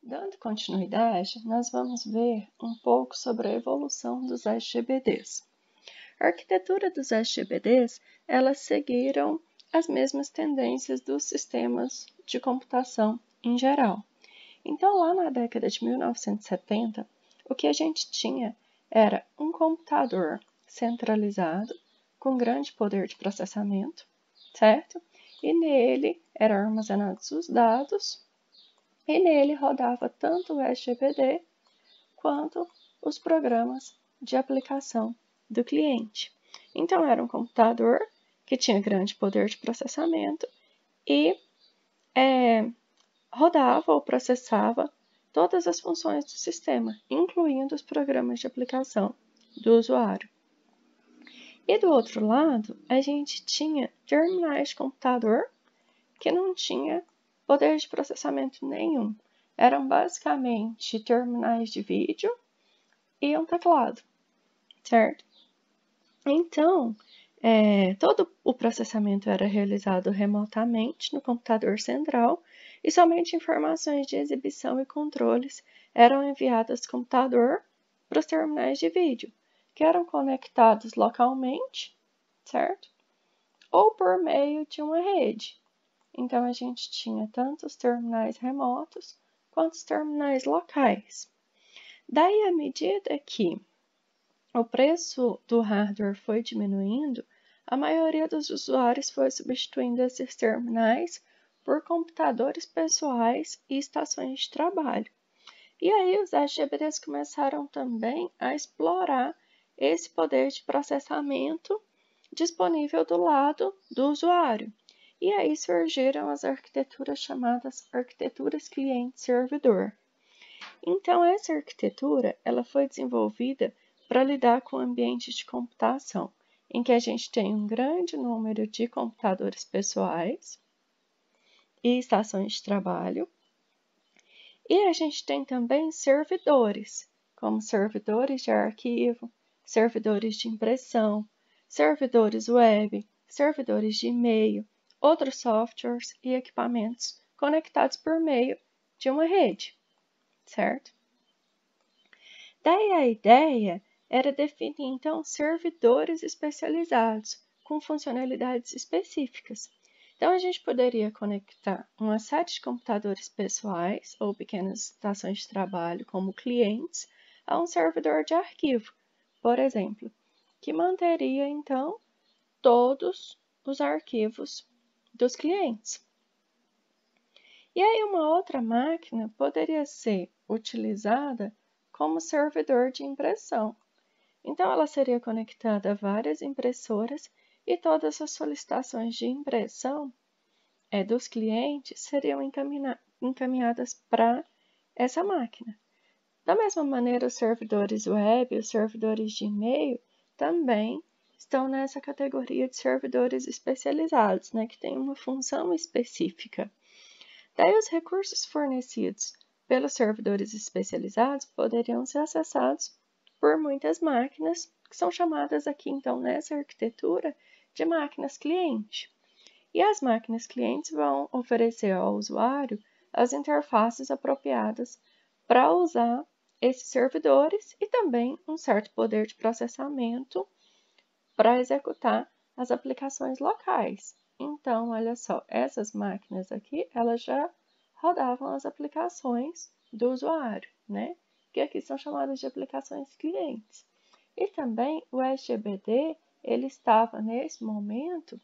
Dando continuidade, nós vamos ver um pouco sobre a evolução dos SGBDs. A arquitetura dos SGBDs, elas seguiram as mesmas tendências dos sistemas de computação em geral. Então, lá na década de 1970, o que a gente tinha era um computador centralizado, com grande poder de processamento, certo? E nele eram armazenados os dados, e nele rodava tanto o SGBD quanto os programas de aplicação do cliente. Então, era um computador que tinha grande poder de processamento e rodava ou processava todas as funções do sistema, incluindo os programas de aplicação do usuário. E do outro lado, a gente tinha terminais de computador que não tinha poder de processamento nenhum. Eram basicamente terminais de vídeo e um teclado, certo? Então, todo o processamento era realizado remotamente no computador central e somente informações de exibição e controles eram enviadas do computador para os terminais de vídeo, que eram conectados localmente, certo? Ou por meio de uma rede. Então, a gente tinha tanto os terminais remotos quanto os terminais locais. Daí, à medida que o preço do hardware foi diminuindo, a maioria dos usuários foi substituindo esses terminais por computadores pessoais e estações de trabalho. E aí os SGBDs começaram também a explorar esse poder de processamento disponível do lado do usuário. E aí surgiram as arquiteturas chamadas arquiteturas cliente-servidor. Então, essa arquitetura ela foi desenvolvida para lidar com ambientes de computação, em que a gente tem um grande número de computadores pessoais e estações de trabalho. E a gente tem também servidores, como servidores de arquivo, servidores de impressão, servidores web, servidores de e-mail, outros softwares e equipamentos conectados por meio de uma rede, certo? Daí a ideia era definir, então, servidores especializados, com funcionalidades específicas. Então, a gente poderia conectar uma série de computadores pessoais ou pequenas estações de trabalho, como clientes, a um servidor de arquivo, por exemplo, que manteria, então, todos os arquivos dos clientes. E aí, uma outra máquina poderia ser utilizada como servidor de impressão. Então, ela seria conectada a várias impressoras e todas as solicitações de impressão dos clientes seriam encaminhadas para essa máquina. Da mesma maneira, os servidores web e os servidores de e-mail também estão nessa categoria de servidores especializados, que tem uma função específica. Daí, os recursos fornecidos pelos servidores especializados poderiam ser acessados por muitas máquinas, que são chamadas aqui, então, nessa arquitetura, de máquinas cliente. E as máquinas clientes vão oferecer ao usuário as interfaces apropriadas para usar esses servidores e também um certo poder de processamento para executar as aplicações locais. Então, olha só, essas máquinas aqui, elas já rodavam as aplicações do usuário, que aqui são chamadas de aplicações clientes. E também o SGBD, ele estava nesse momento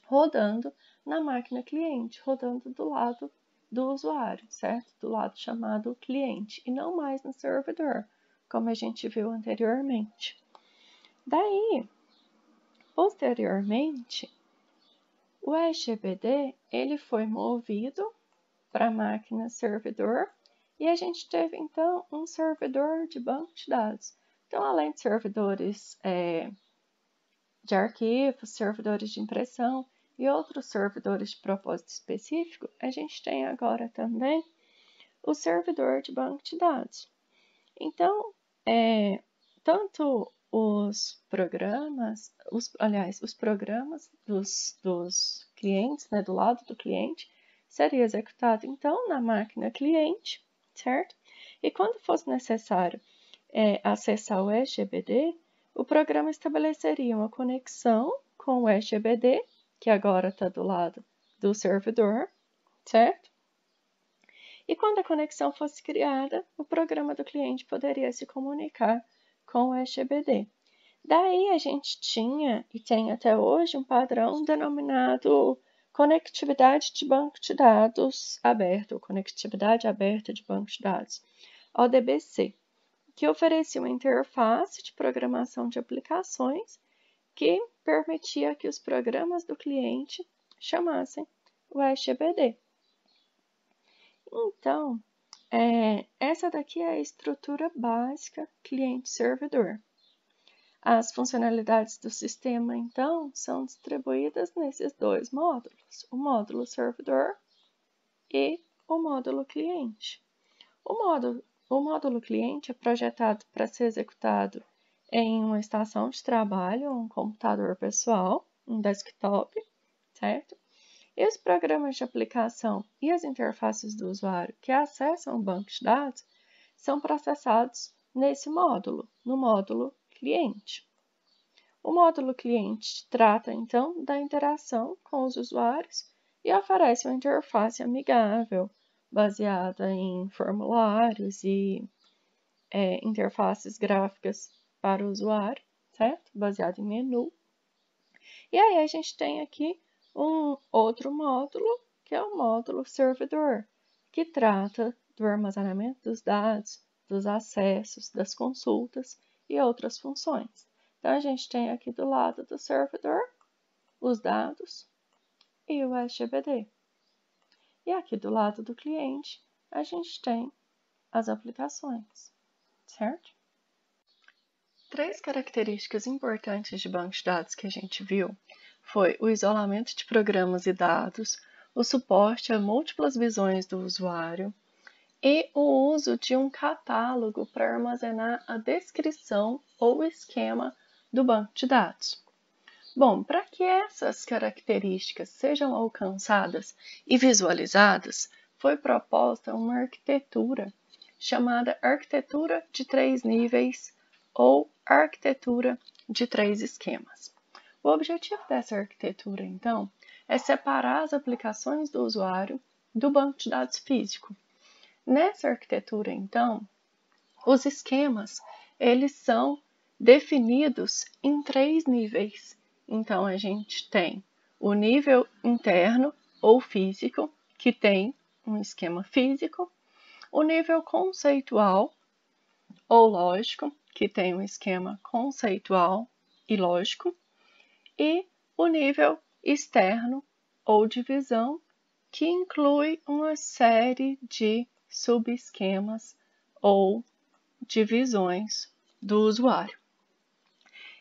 rodando na máquina cliente, rodando do lado do usuário, certo? Do lado chamado cliente, e não mais no servidor, como a gente viu anteriormente. Daí, posteriormente, o SGBD ele foi movido para a máquina servidor e a gente teve então um servidor de banco de dados. Então, além de servidores de arquivo, servidores de impressão e outros servidores de propósito específico, a gente tem agora também o servidor de banco de dados. Então, tanto os programas, os programas dos clientes, do lado do cliente, seria executado então na máquina cliente certo? E quando fosse necessário acessar o SGBD, o programa estabeleceria uma conexão com o SGBD, que agora está do lado do servidor, certo? E quando a conexão fosse criada, o programa do cliente poderia se comunicar com o SGBD. Daí a gente tinha, e tem até hoje, um padrão denominado conectividade de banco de dados aberto, ou conectividade aberta de banco de dados, ODBC, que oferecia uma interface de programação de aplicações que permitia que os programas do cliente chamassem o SGBD. Então, essa daqui é a estrutura básica cliente-servidor. As funcionalidades do sistema, então, são distribuídas nesses dois módulos, o módulo servidor e o módulo cliente. O módulo cliente é projetado para ser executado em uma estação de trabalho, um computador pessoal, um desktop, certo? E os programas de aplicação e as interfaces do usuário que acessam o banco de dados são processados nesse módulo, no módulo cliente. O módulo cliente trata, então, da interação com os usuários e oferece uma interface amigável, baseada em formulários e interfaces gráficas para o usuário, certo? Baseado em menu. E aí a gente tem aqui um outro módulo, que é o módulo servidor, que trata do armazenamento dos dados, dos acessos, das consultas e outras funções. Então, a gente tem aqui do lado do servidor os dados e o SGBD. E aqui do lado do cliente, a gente tem as aplicações, certo? 3 características importantes de banco de dados que a gente viu foi o isolamento de programas e dados, o suporte a múltiplas visões do usuário e o uso de um catálogo para armazenar a descrição ou esquema do banco de dados. Bom, para que essas características sejam alcançadas e visualizadas, foi proposta uma arquitetura chamada arquitetura de 3 níveis ou arquitetura de 3 esquemas. O objetivo dessa arquitetura, então, é separar as aplicações do usuário do banco de dados físico. Nessa arquitetura, então, os esquemas, eles são definidos em 3 níveis. Então, a gente tem o nível interno ou físico, que tem um esquema físico, o nível conceitual ou lógico, que tem um esquema conceitual e lógico, e o nível externo ou divisão, que inclui uma série de subesquemas ou divisões do usuário.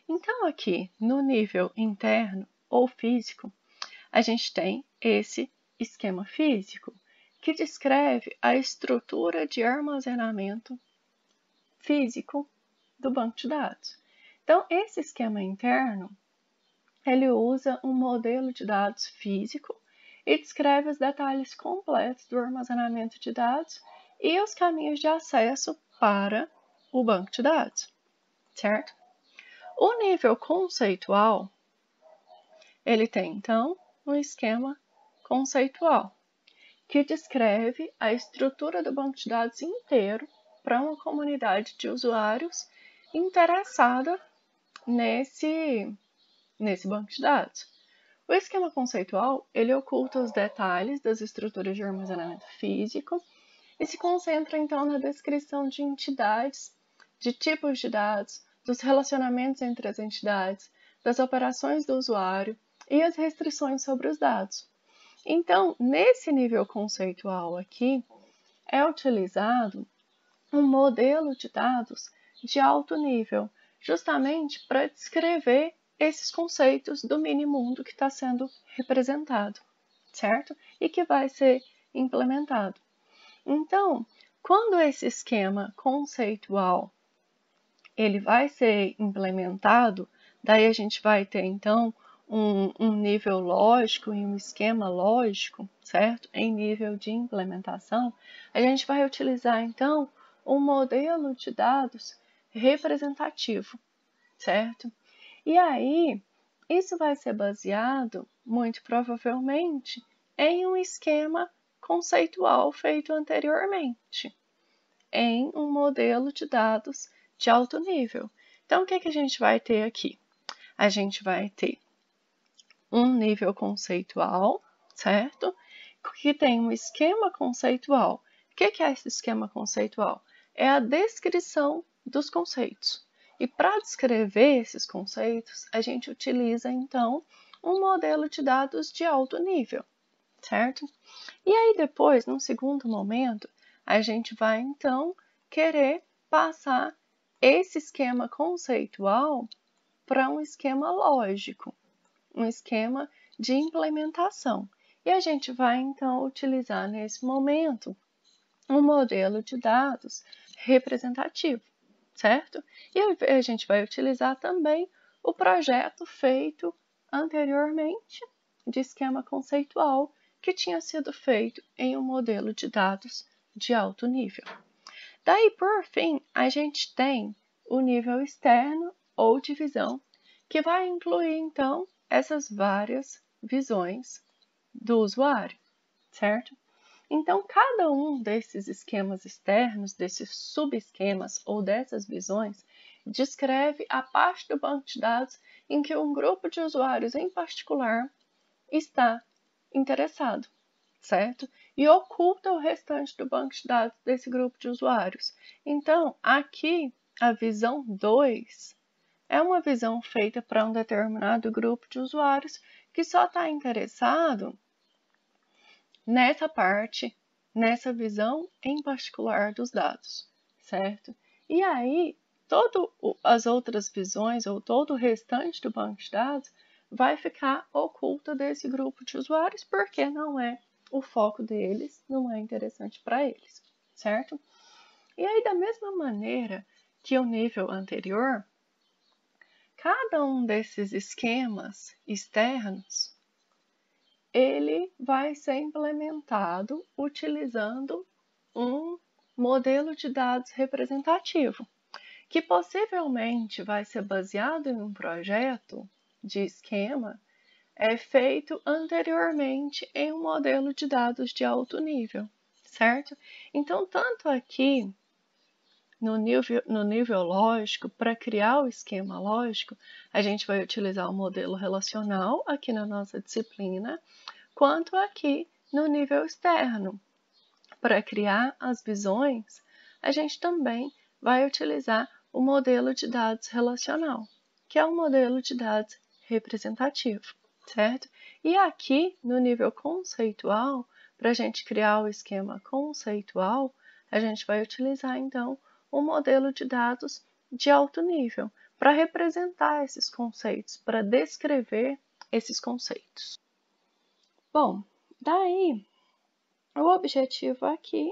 Então, aqui no nível interno ou físico, a gente tem esse esquema físico, que descreve a estrutura de armazenamento físico do banco de dados. Então, esse esquema interno, ele usa um modelo de dados físico e descreve os detalhes completos do armazenamento de dados e os caminhos de acesso para o banco de dados, certo? O nível conceitual, ele tem, então, um esquema conceitual, que descreve a estrutura do banco de dados inteiro para uma comunidade de usuários interessada nesse banco de dados. O esquema conceitual, ele oculta os detalhes das estruturas de armazenamento físico e se concentra, então, na descrição de entidades, de tipos de dados, dos relacionamentos entre as entidades, das operações do usuário e as restrições sobre os dados. Então, nesse nível conceitual aqui, é utilizado um modelo de dados de alto nível, justamente para descrever esses conceitos do mini-mundo que está sendo representado, certo? E que vai ser implementado. Então, quando esse esquema conceitual ele vai ser implementado, daí a gente vai ter, então, um nível lógico e um esquema lógico, certo? Em nível de implementação, a gente vai utilizar, então, um modelo de dados representativo, certo? E aí, isso vai ser baseado, muito provavelmente, em um esquema conceitual feito anteriormente, em um modelo de dados de alto nível. Então, o que a gente vai ter aqui? A gente vai ter um nível conceitual, certo? Que tem um esquema conceitual. O que é esse esquema conceitual? É a descrição dos conceitos. E para descrever esses conceitos, a gente utiliza, então, um modelo de dados de alto nível, certo? E aí depois, num segundo momento, a gente vai, então, querer passar esse esquema conceitual para um esquema lógico, um esquema de implementação. E a gente vai, então, utilizar nesse momento um modelo de dados representativo, certo? E a gente vai utilizar também o projeto feito anteriormente de esquema conceitual que tinha sido feito em um modelo de dados de alto nível. Daí, por fim, a gente tem o nível externo ou divisão, que vai incluir, então, essas várias visões do usuário, certo? Então, cada um desses esquemas externos, desses subesquemas ou dessas visões, descreve a parte do banco de dados em que um grupo de usuários em particular está interessado, certo? E oculta o restante do banco de dados desse grupo de usuários. Então, aqui, a visão 2 é uma visão feita para um determinado grupo de usuários que só está interessado nessa parte, nessa visão em particular dos dados, certo? E aí, todas as outras visões ou todo o restante do banco de dados vai ficar oculta desse grupo de usuários porque não é o foco deles, não é interessante para eles, certo? E aí, da mesma maneira que o nível anterior, cada um desses esquemas externos ele vai ser implementado utilizando um modelo de dados representativo, que possivelmente vai ser baseado em um projeto de esquema feito anteriormente em um modelo de dados de alto nível, certo? Então, tanto aqui no nível lógico, para criar o esquema lógico, a gente vai utilizar o modelo relacional aqui na nossa disciplina, quanto aqui no nível externo. Para criar as visões, a gente também vai utilizar o modelo de dados relacional, que é um modelo de dados representativo, certo? E aqui, no nível conceitual, para a gente criar o esquema conceitual, a gente vai utilizar, então, um modelo de dados de alto nível, para representar esses conceitos, para descrever esses conceitos. Bom, daí o objetivo aqui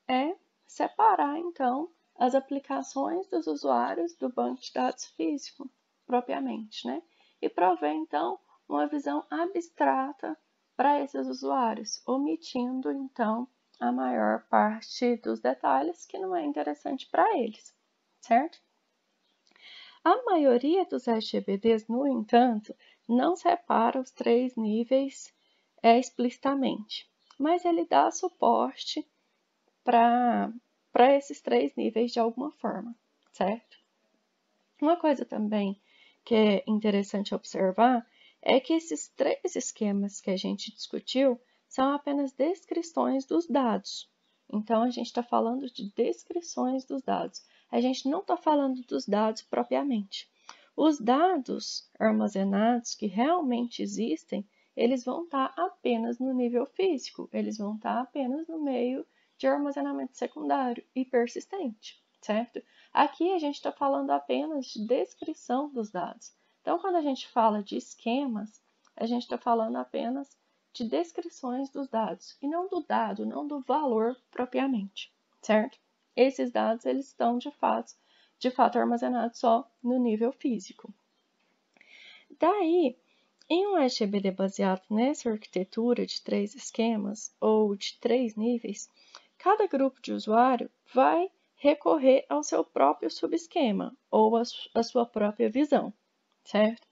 é separar, então, as aplicações dos usuários do banco de dados físico, propriamente, né? E prover, então, uma visão abstrata para esses usuários, omitindo, então, a maior parte dos detalhes que não é interessante para eles, certo? A maioria dos SGBDs, no entanto, não separa os 3 níveis explicitamente, mas ele dá suporte para esses 3 níveis de alguma forma, certo? Uma coisa também que é interessante observar é que esses 3 esquemas que a gente discutiu são apenas descrições dos dados. Então, a gente está falando de descrições dos dados. A gente não está falando dos dados propriamente. Os dados armazenados que realmente existem, eles vão estar apenas no nível físico, eles vão estar apenas no meio de armazenamento secundário e persistente, certo? Aqui a gente está falando apenas de descrição dos dados. Então, quando a gente fala de esquemas, a gente está falando apenas de descrições dos dados, e não do dado, não do valor propriamente, certo? Esses dados, eles estão de fato armazenados só no nível físico. Daí, Em um SGBD baseado nessa arquitetura de 3 esquemas ou de 3 níveis, cada grupo de usuário vai recorrer ao seu próprio subesquema ou à sua própria visão, certo?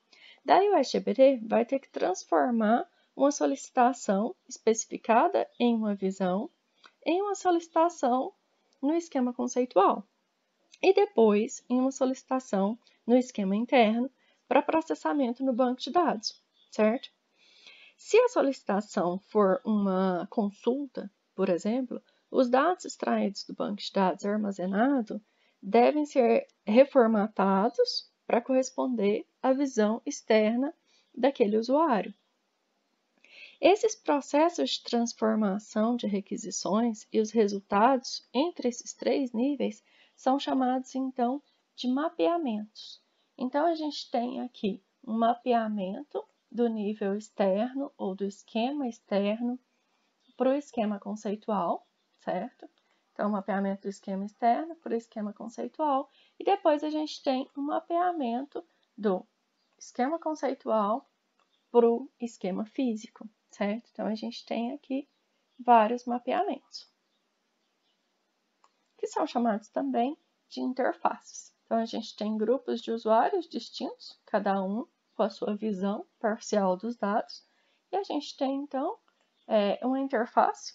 Daí o SGBD vai ter que transformar uma solicitação especificada em uma visão em uma solicitação no esquema conceitual e depois em uma solicitação no esquema interno para processamento no banco de dados, certo? Se a solicitação for uma consulta, por exemplo, os dados extraídos do banco de dados armazenado devem ser reformatados para corresponder à visão externa daquele usuário. Esses processos de transformação de requisições e os resultados entre esses 3 níveis são chamados, então, de mapeamentos. Então, a gente tem aqui um mapeamento do nível externo ou do esquema externo para o esquema conceitual, certo? Então, mapeamento do esquema externo para o esquema conceitual. E depois a gente tem um mapeamento do esquema conceitual para o esquema físico, certo? Então, a gente tem aqui vários mapeamentos, que são chamados também de interfaces. Então, a gente tem grupos de usuários distintos, cada um com a sua visão parcial dos dados, e a gente tem, então, uma interface,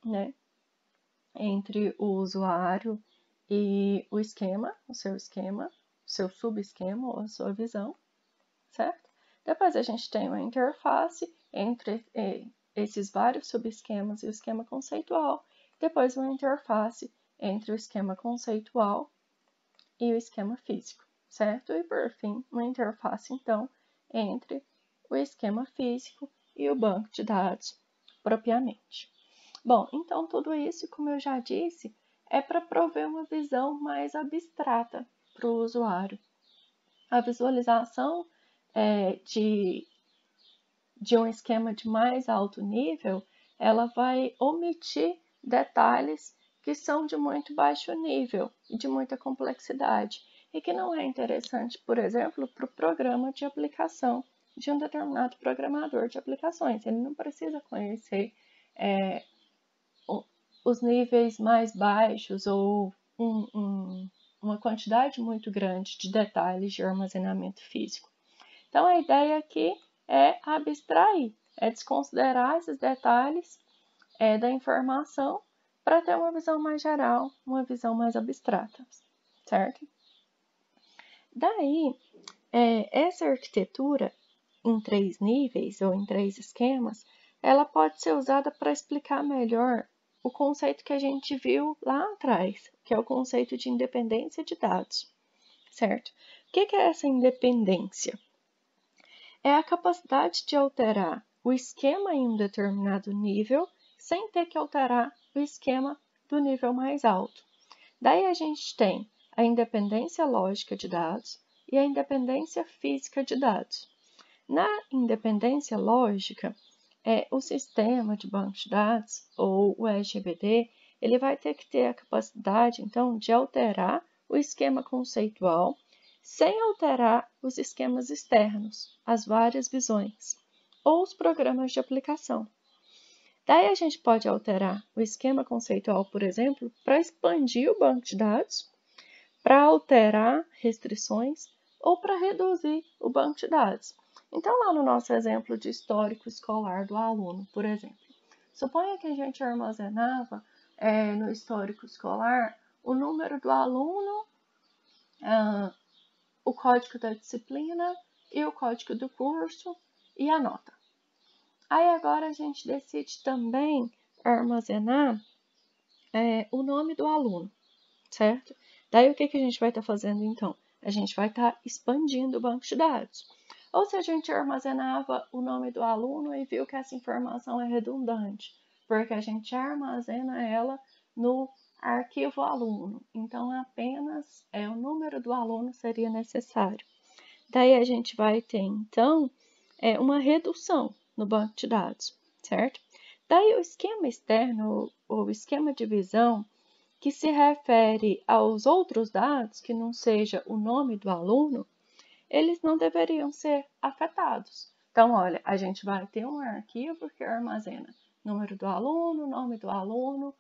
né, entre o usuário e o esquema, o seu subesquema ou a sua visão, certo? Depois a gente tem uma interface entre esses vários subesquemas e o esquema conceitual, depois uma interface entre o esquema conceitual e o esquema físico, certo? E por fim, uma interface, então, entre o esquema físico e o banco de dados propriamente. Bom, então tudo isso, como eu já disse, é para prover uma visão mais abstrata para o usuário. A visualização de um esquema de mais alto nível, ela vai omitir detalhes que são de muito baixo nível e de muita complexidade e que não é interessante, por exemplo, para o programa de aplicação de um determinado programador de aplicações. Ele não precisa conhecer os níveis mais baixos ou uma quantidade muito grande de detalhes de armazenamento físico. Então, a ideia aqui é abstrair, é desconsiderar esses detalhes da informação para ter uma visão mais geral, uma visão mais abstrata, certo? Daí, essa arquitetura em 3 níveis ou em 3 esquemas, ela pode ser usada para explicar melhor o conceito que a gente viu lá atrás, que é o conceito de independência de dados, certo? O que é essa independência? É a capacidade de alterar o esquema em um determinado nível sem ter que alterar o esquema do nível mais alto. Daí a gente tem a independência lógica de dados e a independência física de dados. Na independência lógica, o sistema de banco de dados, ou o SGBD, ele vai ter que ter a capacidade, então, de alterar o esquema conceitual sem alterar os esquemas externos, as várias visões, ou os programas de aplicação. Daí a gente pode alterar o esquema conceitual, por exemplo, para expandir o banco de dados, para alterar restrições ou para reduzir o banco de dados. Então, lá no nosso exemplo de histórico escolar do aluno, por exemplo, suponha que a gente armazenava no histórico escolar o número do aluno, o código da disciplina e o código do curso e a nota. Aí agora a gente decide também armazenar o nome do aluno, certo? Daí o que a gente vai estar fazendo então? A gente vai estar expandindo o banco de dados. Ou se a gente armazenava o nome do aluno e viu que essa informação é redundante, porque a gente armazena ela no arquivo aluno. Então, apenas o número do aluno seria necessário. Daí a gente vai ter, então, uma redução no banco de dados, certo? Daí o esquema externo, ou esquema de visão, que se refere aos outros dados, que não seja o nome do aluno, eles não deveriam ser afetados, Então, olha, a gente vai ter um arquivo que armazena número do aluno, nome do aluno,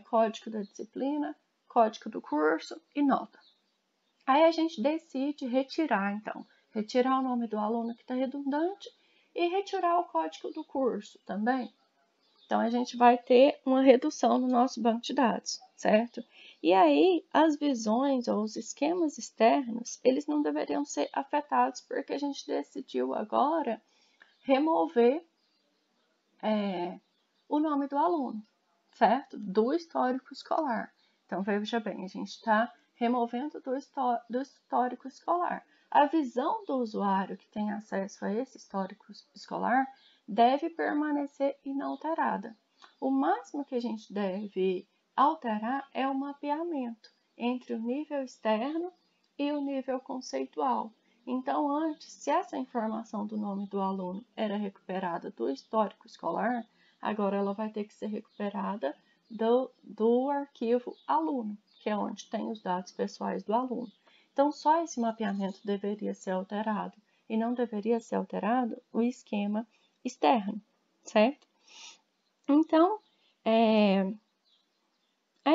código da disciplina, código do curso e nota. Aí a gente decide retirar, então, retirar o nome do aluno que está redundante e retirar o código do curso também. Então, a gente vai ter uma redução no nosso banco de dados, certo? E aí, as visões ou os esquemas externos, eles não deveriam ser afetados porque a gente decidiu agora remover o nome do aluno, certo? Do histórico escolar. Então, veja bem, a gente está removendo do histórico escolar. A visão do usuário que tem acesso a esse histórico escolar deve permanecer inalterada. O máximo que a gente deve alterar é o mapeamento entre o nível externo e o nível conceitual. Então, antes, se essa informação do nome do aluno era recuperada do histórico escolar, agora ela vai ter que ser recuperada do arquivo aluno, que é onde tem os dados pessoais do aluno. Então, só esse mapeamento deveria ser alterado e não deveria ser alterado o esquema externo, certo? Então, é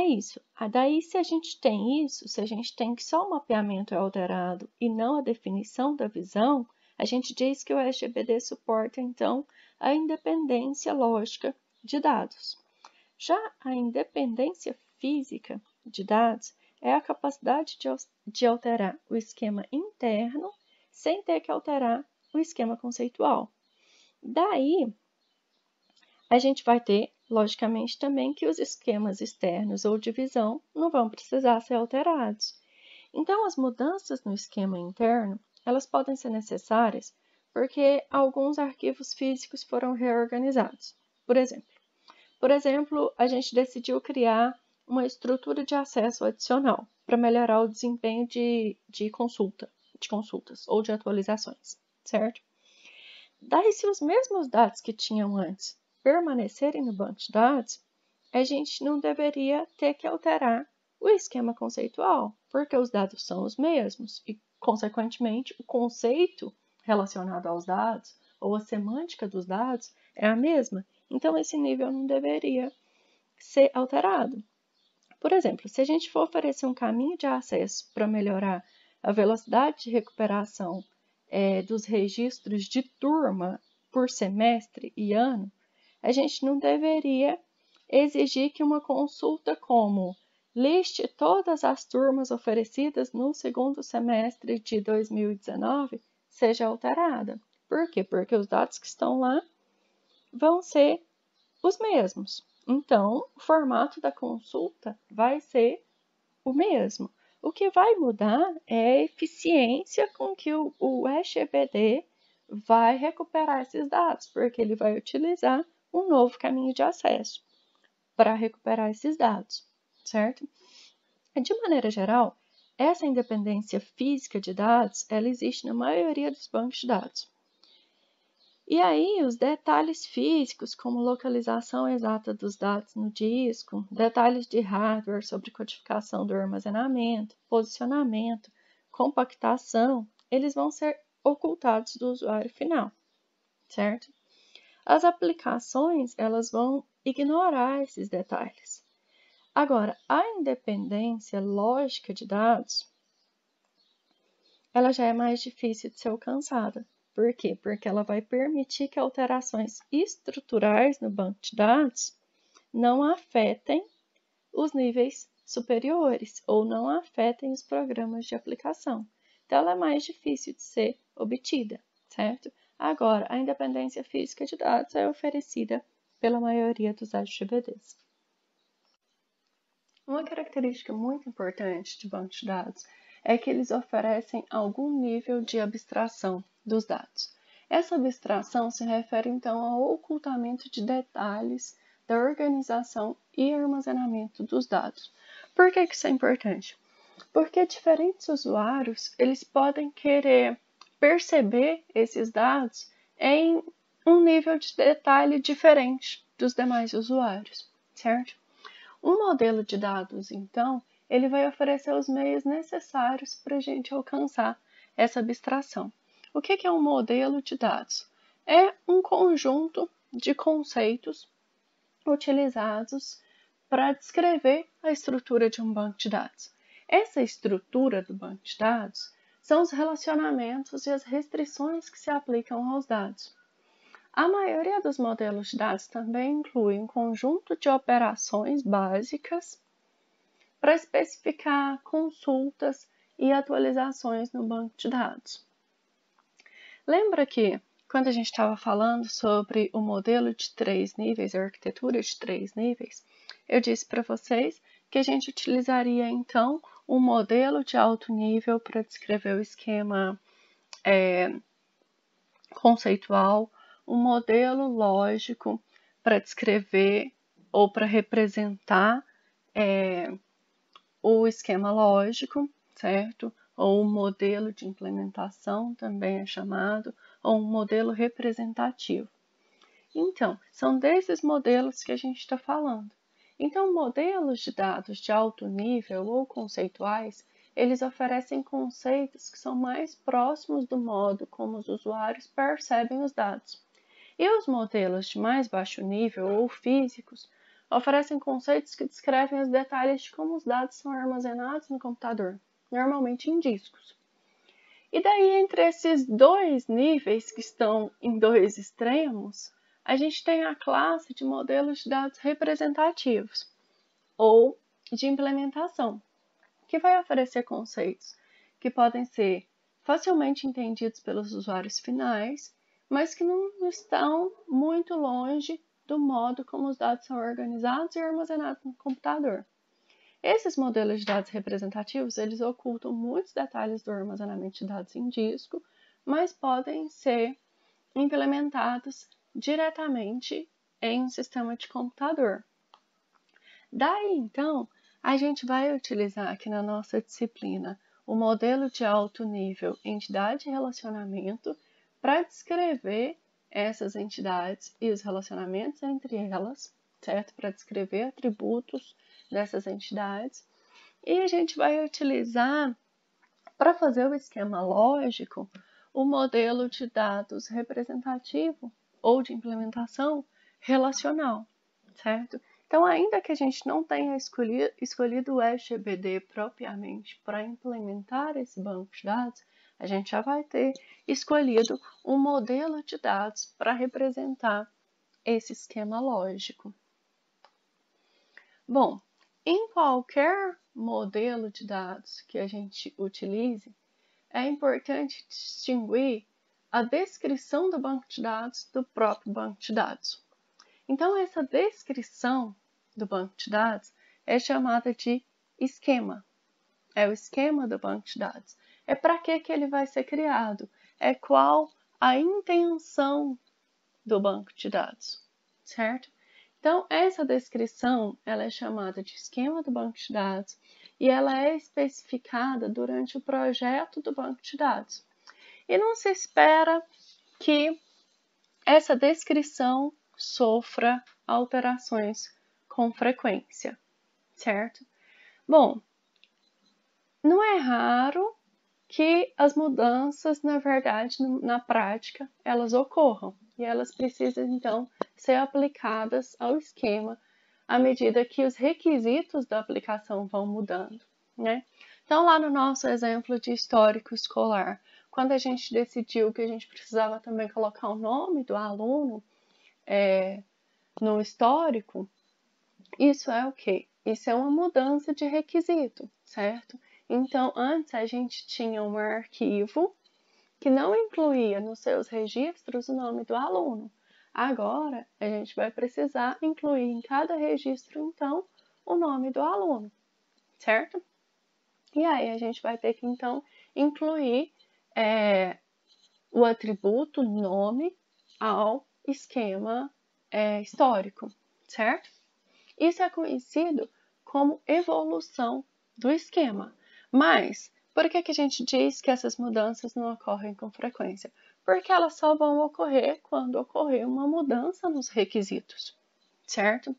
isso. Daí, se a gente tem isso, se a gente tem que só o mapeamento é alterado e não a definição da visão, a gente diz que o SGBD suporta, então, a independência lógica de dados. Já a independência física de dados é a capacidade de alterar o esquema interno sem ter que alterar o esquema conceitual. Daí, a gente vai ter, logicamente, também que os esquemas externos ou de visão não vão precisar ser alterados. Então, as mudanças no esquema interno, elas podem ser necessárias porque alguns arquivos físicos foram reorganizados. Por exemplo, a gente decidiu criar uma estrutura de acesso adicional para melhorar o desempenho de consultas ou de atualizações, certo? Daí, se os mesmos dados que tinham antes permanecerem no banco de dados, a gente não deveria ter que alterar o esquema conceitual, porque os dados são os mesmos e, consequentemente, o conceito relacionado aos dados ou a semântica dos dados é a mesma. Então, esse nível não deveria ser alterado. Por exemplo, se a gente for oferecer um caminho de acesso para melhorar a velocidade de recuperação dos registros de turma por semestre e ano, a gente não deveria exigir que uma consulta como liste todas as turmas oferecidas no segundo semestre de 2019 seja alterada. Por quê? Porque os dados que estão lá vão ser os mesmos. Então, o formato da consulta vai ser o mesmo. O que vai mudar é a eficiência com que o SGBD vai recuperar esses dados, porque ele vai utilizar um novo caminho de acesso para recuperar esses dados, certo? De maneira geral, essa independência física de dados, ela existe na maioria dos bancos de dados. E aí, os detalhes físicos, como localização exata dos dados no disco, detalhes de hardware sobre codificação do armazenamento, posicionamento, compactação, eles vão ser ocultados do usuário final, certo? As aplicações, elas vão ignorar esses detalhes. Agora, a independência lógica de dados, ela já é mais difícil de ser alcançada. Por quê? Porque ela vai permitir que alterações estruturais no banco de dados não afetem os níveis superiores ou não afetem os programas de aplicação. Então, ela é mais difícil de ser obtida, certo? Agora, a independência física de dados é oferecida pela maioria dos SGBDs. Uma característica muito importante de bancos de dados é que eles oferecem algum nível de abstração dos dados. Essa abstração se refere, então, ao ocultamento de detalhes da organização e armazenamento dos dados. Por que isso é importante? Porque diferentes usuários, eles podem querer perceber esses dados em um nível de detalhe diferente dos demais usuários, certo? Um modelo de dados, então, ele vai oferecer os meios necessários para a gente alcançar essa abstração. O que é um modelo de dados? é um conjunto de conceitos utilizados para descrever a estrutura de um banco de dados. Essa estrutura do banco de dados são os relacionamentos e as restrições que se aplicam aos dados. A maioria dos modelos de dados também inclui um conjunto de operações básicas para especificar consultas e atualizações no banco de dados. Lembra que, quando a gente estava falando sobre o modelo de 3 níveis, a arquitetura de 3 níveis, eu disse para vocês que a gente utilizaria, então, um modelo de alto nível para descrever o esquema conceitual, um modelo lógico para descrever ou para representar o esquema lógico, certo? Ou um modelo de implementação também é chamado, ou um modelo representativo. Então, são desses modelos que a gente está falando. Então, modelos de dados de alto nível ou conceituais, eles oferecem conceitos que são mais próximos do modo como os usuários percebem os dados. E os modelos de mais baixo nível ou físicos oferecem conceitos que descrevem os detalhes de como os dados são armazenados no computador, normalmente em discos. E daí, entre esses dois níveis que estão em dois extremos, a gente tem a classe de modelos de dados representativos ou de implementação, que vai oferecer conceitos que podem ser facilmente entendidos pelos usuários finais, mas que não estão muito longe do modo como os dados são organizados e armazenados no computador. Esses modelos de dados representativos, eles ocultam muitos detalhes do armazenamento de dados em disco, mas podem ser implementados diretamente em um sistema de computador. Daí, então, a gente vai utilizar aqui na nossa disciplina o modelo de alto nível entidade e relacionamento para descrever essas entidades e os relacionamentos entre elas, certo? Para descrever atributos dessas entidades. E a gente vai utilizar, para fazer o esquema lógico, o modelo de dados representativo ou de implementação relacional, certo? Então, ainda que a gente não tenha escolhido o SGBD propriamente para implementar esse banco de dados, a gente já vai ter escolhido um modelo de dados para representar esse esquema lógico. Bom, em qualquer modelo de dados que a gente utilize, é importante distinguir a descrição do banco de dados do próprio banco de dados. Então, essa descrição do banco de dados é chamada de esquema. É o esquema do banco de dados. É para que ele vai ser criado. É qual a intenção do banco de dados, certo? Então, essa descrição ela é chamada de esquema do banco de dados e ela é especificada durante o projeto do banco de dados. E não se espera que essa descrição sofra alterações com frequência, certo? Bom, não é raro que as mudanças, na verdade, na prática, elas ocorram e elas precisam, então, ser aplicadas ao esquema à medida que os requisitos da aplicação vão mudando, né? Então, lá no nosso exemplo de histórico escolar, quando a gente decidiu que a gente precisava também colocar o nome do aluno no histórico, isso é o quê? Isso é uma mudança de requisito, certo? Então, antes a gente tinha um arquivo que não incluía nos seus registros o nome do aluno. Agora, a gente vai precisar incluir em cada registro, então, o nome do aluno, certo? E aí, a gente vai ter que, então, incluir o atributo nome ao esquema histórico, certo? Isso é conhecido como evolução do esquema. Mas, por que a gente diz que essas mudanças não ocorrem com frequência? Porque elas só vão ocorrer quando ocorrer uma mudança nos requisitos, certo?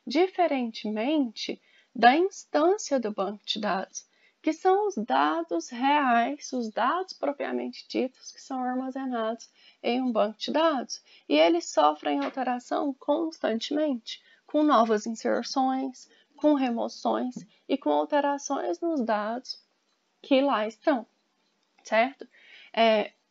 Diferentemente da instância do banco de dados, que são os dados reais, os dados propriamente ditos que são armazenados em um banco de dados. E eles sofrem alteração constantemente, com novas inserções, com remoções e com alterações nos dados que lá estão, certo?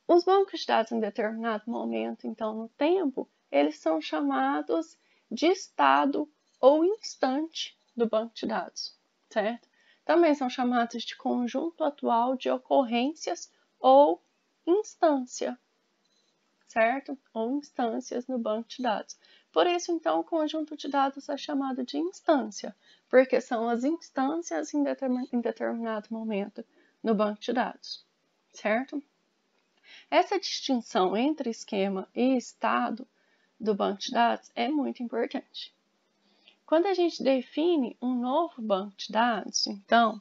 Os bancos de dados em determinado momento, então, no tempo, eles são chamados de estado ou instante do banco de dados, certo? Também são chamados de conjunto atual de ocorrências ou instância, certo? Ou instâncias no banco de dados. Por isso, então, o conjunto de dados é chamado de instância, porque são as instâncias em determinado momento no banco de dados, certo? Essa distinção entre esquema e estado do banco de dados é muito importante. Quando a gente define um novo banco de dados, então,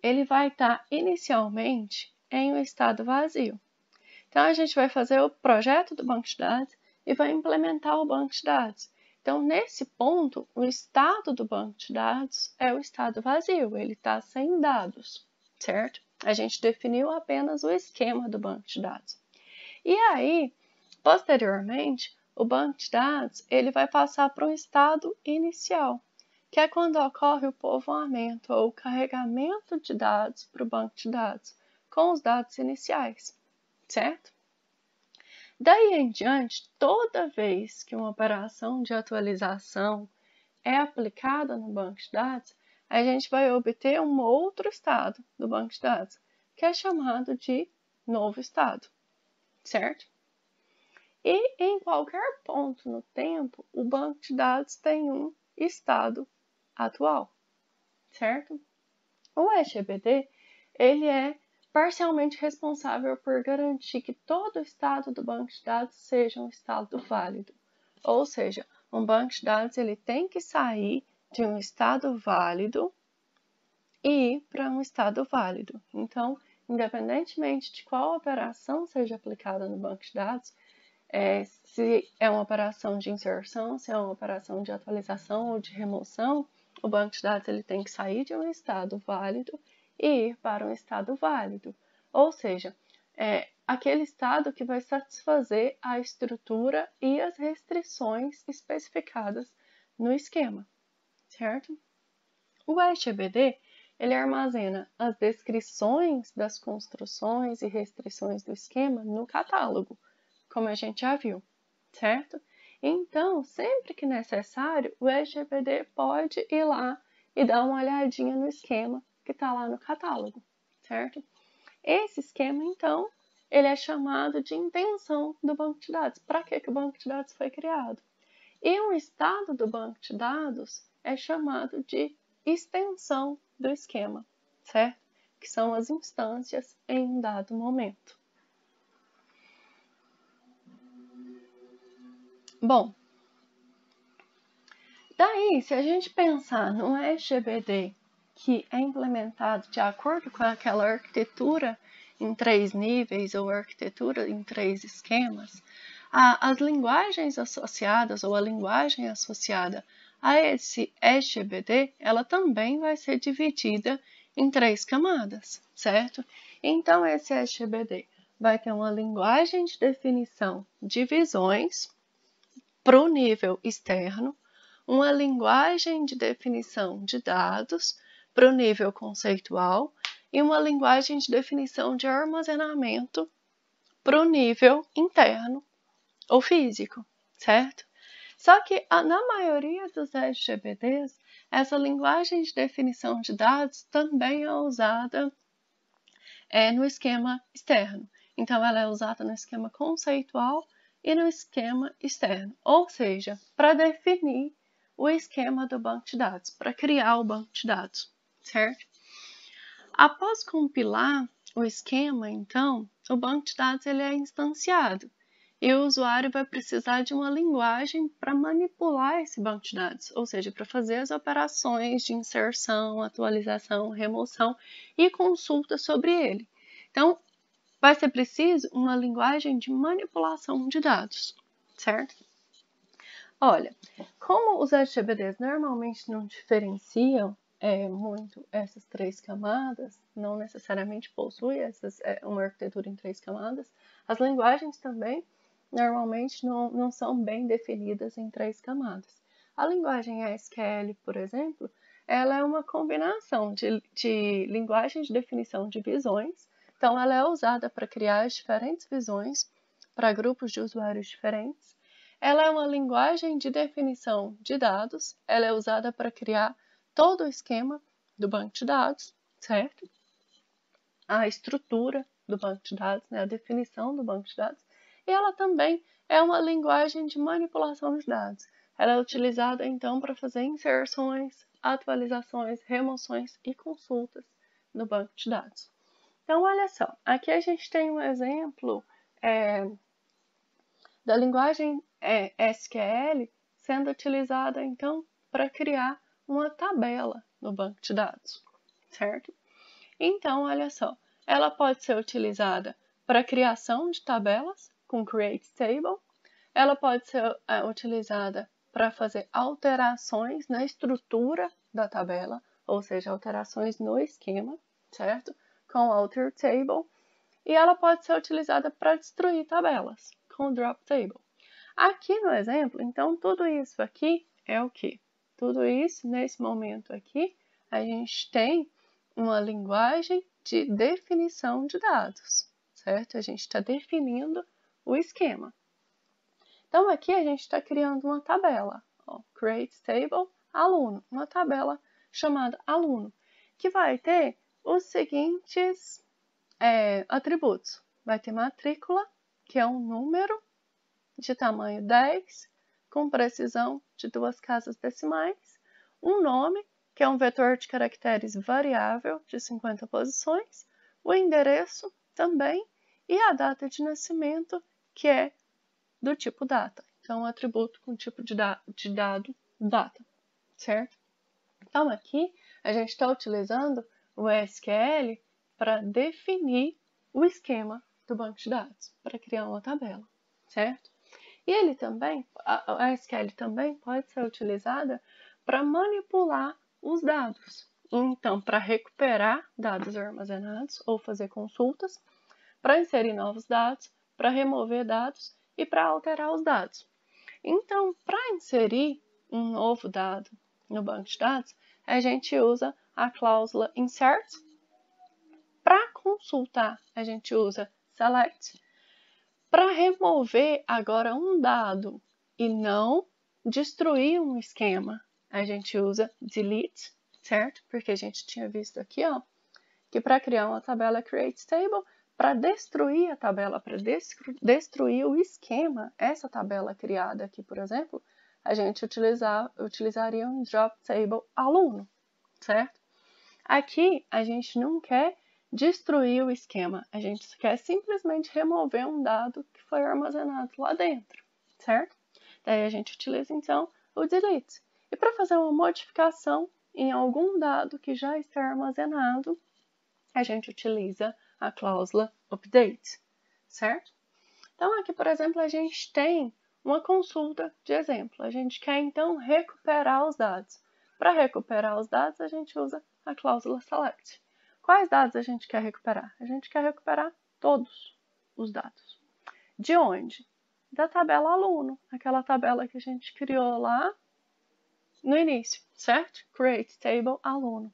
ele vai estar inicialmente em um estado vazio. Então, a gente vai fazer o projeto do banco de dados e vai implementar o banco de dados. Então, nesse ponto, o estado do banco de dados é o estado vazio, ele está sem dados, certo? A gente definiu apenas o esquema do banco de dados. E aí, posteriormente, o banco de dados ele vai passar para um estado inicial, que é quando ocorre o povoamento ou o carregamento de dados para o banco de dados, com os dados iniciais, certo? Daí em diante, toda vez que uma operação de atualização é aplicada no banco de dados, a gente vai obter um outro estado do banco de dados, que é chamado de novo estado, certo? E em qualquer ponto no tempo, o banco de dados tem um estado atual, certo? O SGBD, ele é parcialmente responsável por garantir que todo o estado do banco de dados seja um estado válido. Ou seja, um banco de dados ele tem que sair de um estado válido e ir para um estado válido. Então, independentemente de qual operação seja aplicada no banco de dados, se é uma operação de inserção, se é uma operação de atualização ou de remoção, o banco de dados ele tem que sair de um estado válido e ir para um estado válido. Ou seja, aquele estado que vai satisfazer a estrutura e as restrições especificadas no esquema, certo? O SGBD ele armazena as descrições das construções e restrições do esquema no catálogo, como a gente já viu, certo? Então, sempre que necessário, o SGBD pode ir lá e dar uma olhadinha no esquema que está lá no catálogo, certo? Esse esquema, então, ele é chamado de intenção do banco de dados. Para que o banco de dados foi criado? E um estado do banco de dados é chamado de extensão do esquema, certo? Que são as instâncias em um dado momento. Bom, daí, se a gente pensar no SGBD que é implementado de acordo com aquela arquitetura em 3 níveis ou arquitetura em 3 esquemas, as linguagens associadas ou a linguagem associada a esse SGBD, ela também vai ser dividida em 3 camadas, certo? Então, esse SGBD vai ter uma linguagem de definição de visões para o nível externo, uma linguagem de definição de dados para o nível conceitual e uma linguagem de definição de armazenamento para o nível interno ou físico, certo? Só que na maioria dos SGBDs, essa linguagem de definição de dados também é usada no esquema externo. Então, ela é usada no esquema conceitual e no esquema externo, ou seja, para definir o esquema do banco de dados, para criar o banco de dados, certo? Após compilar o esquema, então, o banco de dados ele é instanciado e o usuário vai precisar de uma linguagem para manipular esse banco de dados, ou seja, para fazer as operações de inserção, atualização, remoção e consulta sobre ele. Então, vai ser preciso uma linguagem de manipulação de dados, certo? Olha, como os SGBDs normalmente não diferenciam muito essas 3 camadas, não necessariamente possui uma arquitetura em 3 camadas. As linguagens também, normalmente, não são bem definidas em 3 camadas. A linguagem SQL, por exemplo, ela é uma combinação de linguagem de definição de visões. Então, ela é usada para criar as diferentes visões para grupos de usuários diferentes. Ela é uma linguagem de definição de dados. Ela é usada para criar todo o esquema do banco de dados, certo? A estrutura do banco de dados, né? A definição do banco de dados. E ela também é uma linguagem de manipulação de dados. Ela é utilizada, então, para fazer inserções, atualizações, remoções e consultas no banco de dados. Então, olha só, aqui a gente tem um exemplo da linguagem SQL sendo utilizada, então, para criar uma tabela no banco de dados, certo? Então, olha só, ela pode ser utilizada para criação de tabelas com Create Table, ela pode ser utilizada para fazer alterações na estrutura da tabela, ou seja, alterações no esquema, certo? Com Alter Table, e ela pode ser utilizada para destruir tabelas, com Drop Table. Aqui no exemplo, então, tudo isso aqui é o quê? Tudo isso, nesse momento aqui, a gente tem uma linguagem de definição de dados, certo? A gente está definindo o esquema. Então, aqui a gente está criando uma tabela, Create Table Aluno, uma tabela chamada Aluno, que vai ter os seguintes atributos. Vai ter matrícula, que é um número de tamanho 10, com precisão de 2 casas decimais, um nome, que é um vetor de caracteres variável de 50 posições, o endereço também, e a data de nascimento, que é do tipo data. Então, um atributo com tipo de dado data, certo? Então, aqui a gente está utilizando o SQL para definir o esquema do banco de dados, para criar uma tabela, certo? E ele também, a SQL também pode ser utilizada para manipular os dados. Então, para recuperar dados armazenados ou fazer consultas, para inserir novos dados, para remover dados e para alterar os dados. Então, para inserir um novo dado no banco de dados, a gente usa a cláusula insert. Para consultar, a gente usa select. Para remover agora um dado e não destruir um esquema, a gente usa delete, certo? Porque a gente tinha visto aqui, que para criar uma tabela create table, para destruir a tabela, para destruir o esquema, essa tabela criada aqui, por exemplo, a gente utilizaria um drop table aluno, certo? Aqui a gente não quer destruir o esquema, a gente quer simplesmente remover um dado que foi armazenado lá dentro, certo? Daí a gente utiliza então o delete. E para fazer uma modificação em algum dado que já está armazenado, a gente utiliza a cláusula update, certo? Então aqui, por exemplo, a gente tem uma consulta de exemplo. A gente quer então recuperar os dados. Para recuperar os dados, a gente usa a cláusula select. Quais dados a gente quer recuperar? A gente quer recuperar todos os dados. De onde? Da tabela aluno, aquela tabela que a gente criou lá no início, certo? Create table aluno.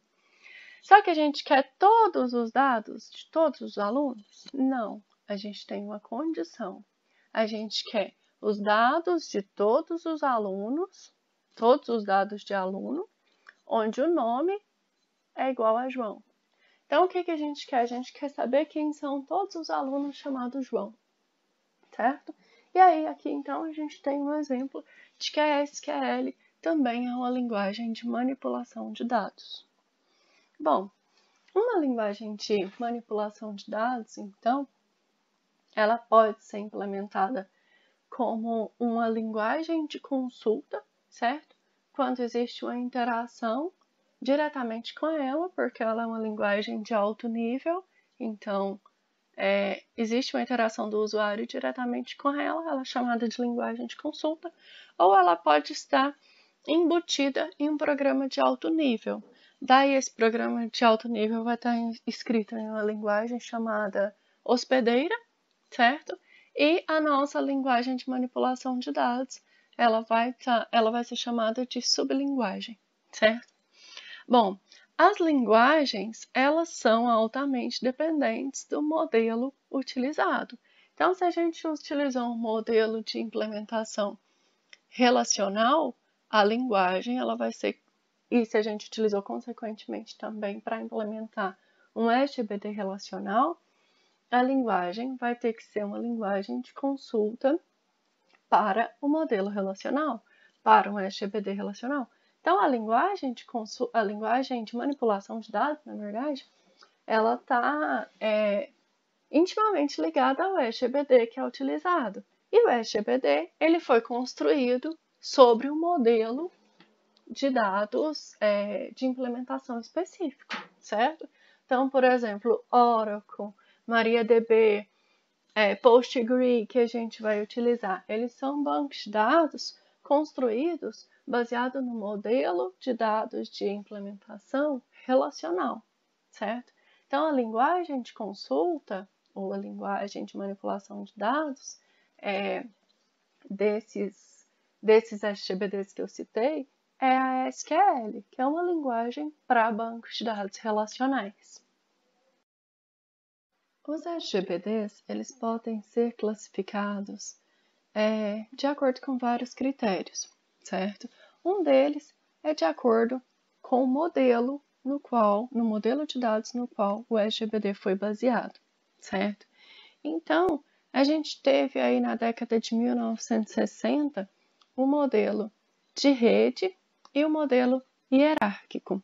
Só que a gente quer todos os dados de todos os alunos? Não, a gente tem uma condição. A gente quer os dados de todos os alunos, todos os dados de aluno, onde o nome é igual a João. Então, o que a gente quer? A gente quer saber quem são todos os alunos chamados João, certo? E aí, aqui, então, a gente tem um exemplo de que a SQL também é uma linguagem de manipulação de dados. Bom, uma linguagem de manipulação de dados, então, ela pode ser implementada como uma linguagem de consulta, certo? Quando existe uma interação diretamente com ela, porque ela é uma linguagem de alto nível, então existe uma interação do usuário diretamente com ela é chamada de linguagem de consulta, ou ela pode estar embutida em um programa de alto nível. Daí esse programa de alto nível vai estar escrito em uma linguagem chamada hospedeira, certo? E a nossa linguagem de manipulação de dados, ela vai ser chamada de sublinguagem, certo? Bom, as linguagens, elas são altamente dependentes do modelo utilizado. Então, se a gente utilizou um modelo de implementação relacional, a linguagem ela vai ser, e se a gente utilizou consequentemente também para implementar um SGBD relacional, a linguagem vai ter que ser uma linguagem de consulta para o modelo relacional, para um SGBD relacional. Então, a linguagem de manipulação de dados, na verdade, ela está intimamente ligada ao SGBD que é utilizado. E o SGBD ele foi construído sobre um modelo de dados de implementação específico, certo? Então, por exemplo, Oracle, MariaDB, PostgreSQL que a gente vai utilizar, eles são bancos de dados construídos baseado no modelo de dados de implementação relacional, certo? Então, a linguagem de consulta ou a linguagem de manipulação de dados desses SGBDs que eu citei é a SQL, que é uma linguagem para bancos de dados relacionais. Os SGBDs eles podem ser classificados de acordo com vários critérios, certo? Um deles é de acordo com o modelo no modelo de dados no qual o SGBD foi baseado, certo? Então, a gente teve aí na década de 1960 o modelo de rede e o modelo hierárquico.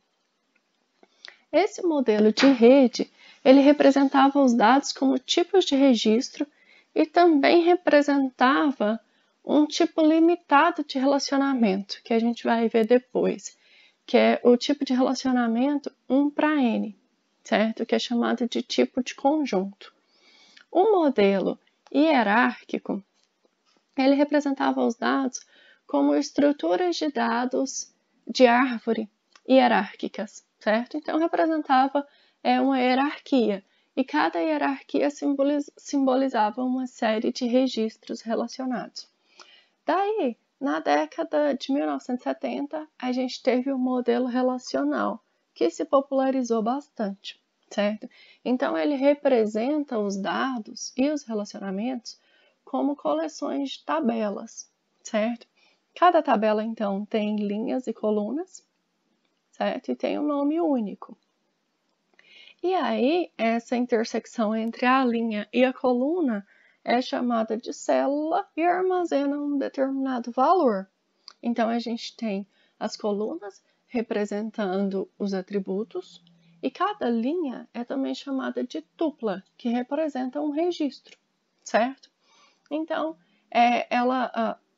Esse modelo de rede, ele representava os dados como tipos de registro e também representava um tipo limitado de relacionamento, que a gente vai ver depois, que é o tipo de relacionamento 1 para N, certo? Que é chamado de tipo de conjunto. O modelo hierárquico, ele representava os dados como estruturas de dados de árvore hierárquicas, certo? Então, representava uma hierarquia, e cada hierarquia simbolizava uma série de registros relacionados. Daí, na década de 1970, a gente teve o modelo relacional, que se popularizou bastante, certo? Então, ele representa os dados e os relacionamentos como coleções de tabelas, certo? Cada tabela, então, tem linhas e colunas, certo? E tem um nome único. E aí, essa intersecção entre a linha e a coluna é chamada de célula e armazena um determinado valor. Então, a gente tem as colunas representando os atributos e cada linha é também chamada de tupla, que representa um registro, certo? Então,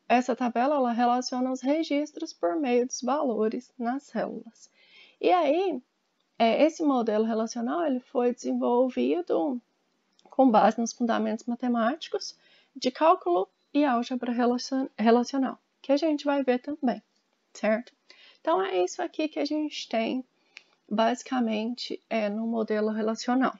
essa tabela ela relaciona os registros por meio dos valores nas células. E aí, esse modelo relacional ele foi desenvolvido com base nos fundamentos matemáticos de cálculo e álgebra relacional, que a gente vai ver também, certo? Então, é isso aqui que a gente tem, basicamente, no modelo relacional.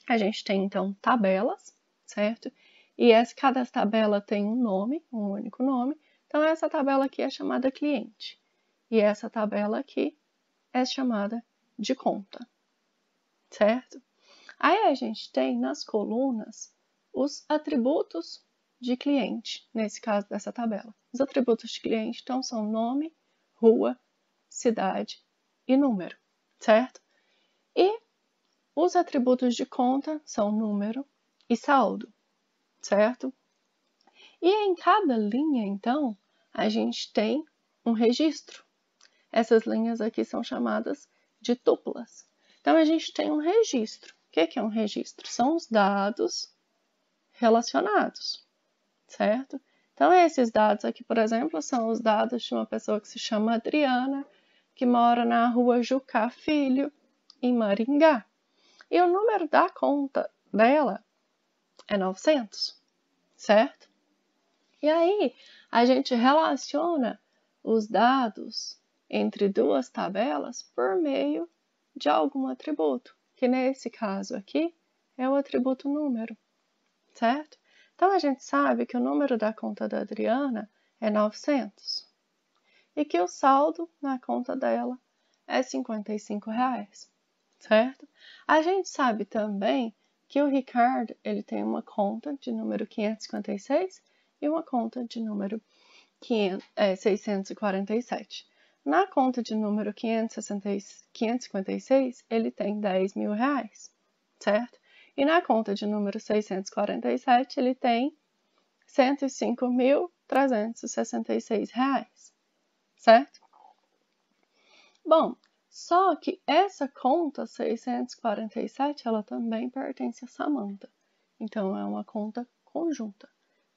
A gente tem, então, tabelas, certo? E cada tabela tem um nome, um único nome. Então, essa tabela aqui é chamada cliente. E essa tabela aqui é chamada de conta, certo? Aí a gente tem nas colunas os atributos de cliente, nesse caso dessa tabela. Os atributos de cliente, então, são nome, rua, cidade e número, certo? E os atributos de conta são número e saldo, certo? E em cada linha, então, a gente tem um registro. Essas linhas aqui são chamadas de tuplas. Então, a gente tem um registro. O que é um registro? São os dados relacionados, certo? Então, esses dados aqui, por exemplo, são os dados de uma pessoa que se chama Adriana, que mora na rua Jucá Filho, em Maringá. E o número da conta dela é 900, certo? E aí, a gente relaciona os dados entre duas tabelas por meio de algum atributo, que nesse caso aqui é o atributo número, certo? Então, a gente sabe que o número da conta da Adriana é 900 e que o saldo na conta dela é R$55, certo? A gente sabe também que o Ricardo ele tem uma conta de número 556 e uma conta de número 647. Na conta de número 556, ele tem R$10.000, certo? E na conta de número 647, ele tem R$105.366, certo? Bom, só que essa conta 647, ela também pertence a Samantha. Então, é uma conta conjunta.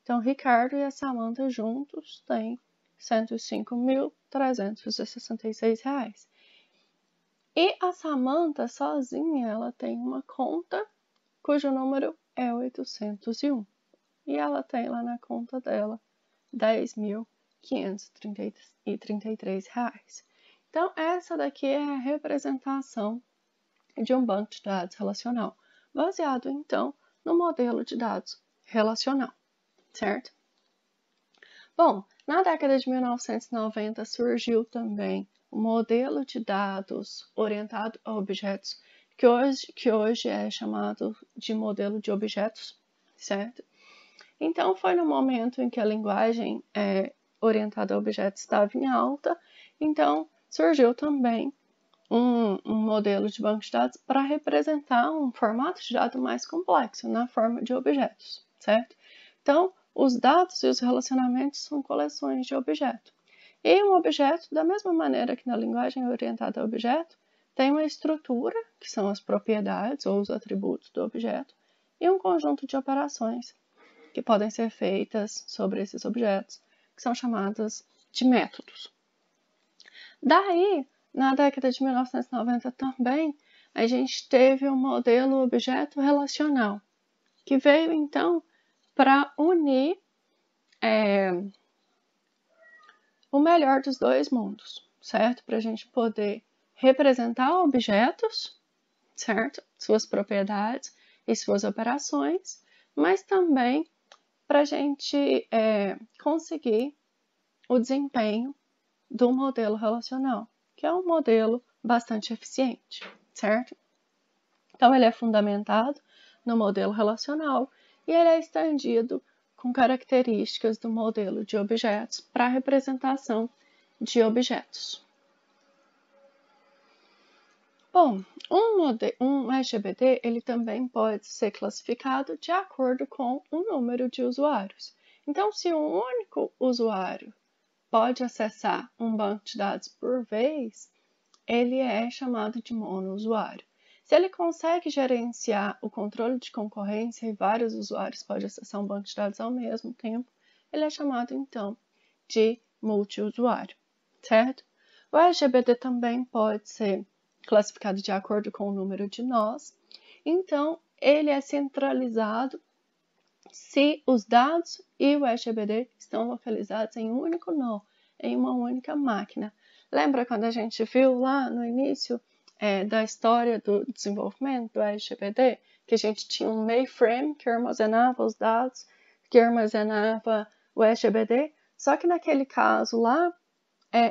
Então, Ricardo e a Samantha juntos têm R$105.366. E a Samantha sozinha, ela tem uma conta cujo número é 801. E ela tem lá na conta dela R$10.533. Então, essa daqui é a representação de um banco de dados relacional, baseado, então, no modelo de dados relacional, certo? Bom, na década de 1990 surgiu também o modelo de dados orientado a objetos, que hoje é chamado de modelo de objetos, certo? Então, foi no momento em que a linguagem orientada a objetos estava em alta, então surgiu também um modelo de banco de dados para representar um formato de dado mais complexo, na forma de objetos, certo? Então, os dados e os relacionamentos são coleções de objetos. E um objeto, da mesma maneira que na linguagem orientada a objeto, tem uma estrutura, que são as propriedades ou os atributos do objeto, e um conjunto de operações que podem ser feitas sobre esses objetos, que são chamadas de métodos. Daí, na década de 1990 também, a gente teve o modelo objeto relacional, que veio então para unir o melhor dos dois mundos, certo? Para a gente poder representar objetos, certo? Suas propriedades e suas operações, mas também para a gente conseguir o desempenho do modelo relacional, que é um modelo bastante eficiente, certo? Então, ele é fundamentado no modelo relacional e ele é estendido com características do modelo de objetos para a representação de objetos. Bom, um SGBD ele também pode ser classificado de acordo com o número de usuários. Então, se um único usuário pode acessar um banco de dados por vez, ele é chamado de monousuário. Se ele consegue gerenciar o controle de concorrência e vários usuários podem acessar um banco de dados ao mesmo tempo, ele é chamado, então, de multiusuário, certo? O SGBD também pode ser classificado de acordo com o número de nós. Então, ele é centralizado se os dados e o SGBD estão localizados em um único nó, em uma única máquina. Lembra quando a gente viu lá no início da história do desenvolvimento do SGBD, que a gente tinha um mainframe que armazenava os dados, que armazenava o SGBD, só que naquele caso lá,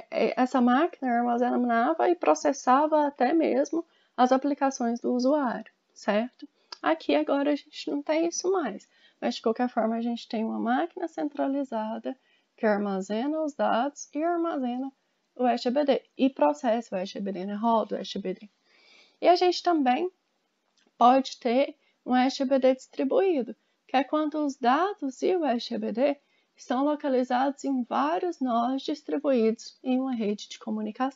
essa máquina armazenava e processava até mesmo as aplicações do usuário, certo? Aqui agora a gente não tem isso mais, mas de qualquer forma a gente tem uma máquina centralizada que armazena os dados e armazena o SGBD e processa o SGBD, né? Roda o SGBD. E a gente também pode ter um SGBD distribuído, que é quando os dados e o SGBD estão localizados em vários nós distribuídos em uma rede de comunicação.